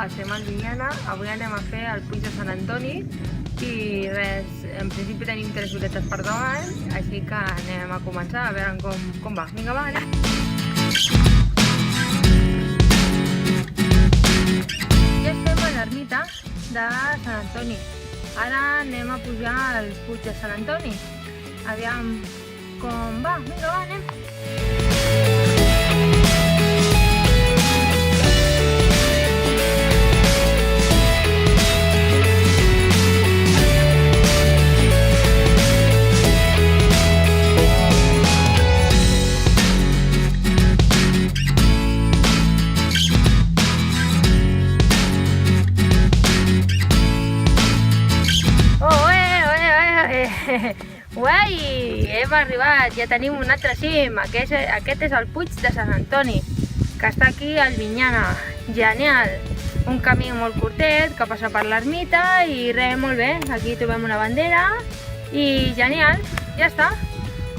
estem a Albinyana. Avui anem a fer el Puig de Sant Antoni i res, en principi tenim 3 horetes per davant, així que anem a començar a veure com va. Vinga, va, anem! Ja estem a l'ermita de Sant Antoni. Ara anem a pujar al Puig de Sant Antoni. Aviam com va. Vinga, va, anem! Uai, hem arribat, ja tenim un altre cim. Aquest és el Puig de Sant Antoni, que està aquí a Albinyana. Genial! Un camí molt curtet que passa per l'ermita i res, molt bé. Aquí trobem una bandera i genial, ja està.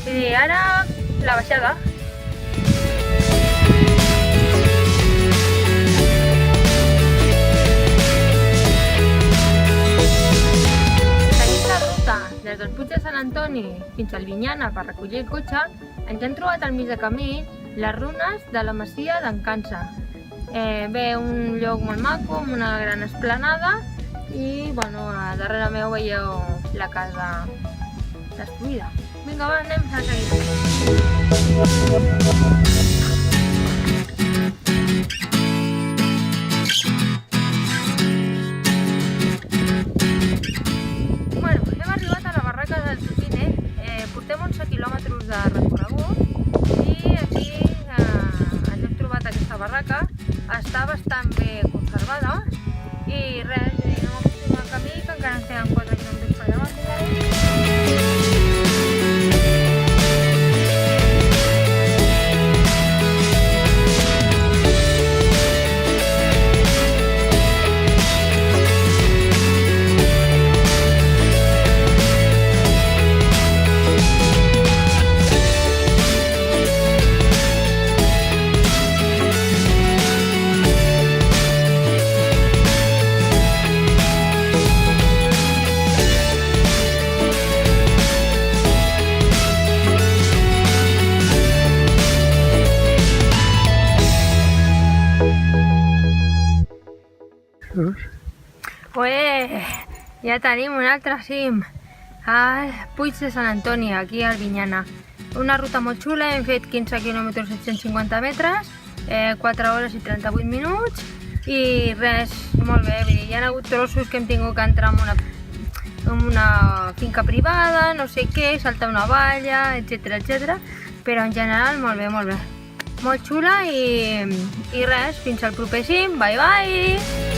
I ara la baixada. Des del Puig de Sant Antoni fins a Albinyana per recollir el cotxe, ens hem trobat al mig de camí les runes de la masia d'en Cansa. Ve un lloc molt maco, amb una gran esplanada i bueno, a darrere meu veieu la casa destruïda. Vinga, va, anem a seguir. Portem 11 quilòmetres de recorregut i aquí ens hem trobat aquesta barraca. Està bastant bé conservada i res, anem a continuar el camí que encara ens queden 4 quilòmetres per davant. Ja tenim un altre cim, el Puig de Sant Antoni, aquí a Albinyana. Una ruta molt xula, hem fet 15 km 750 metres, 4 hores i 38 minuts i res, molt bé. Hi ha hagut trossos que hem tingut que entrar en una finca privada, no sé què, saltar una valla, etc. Però en general molt bé, molt bé. Molt xula i res, fins al proper cim, bye bye!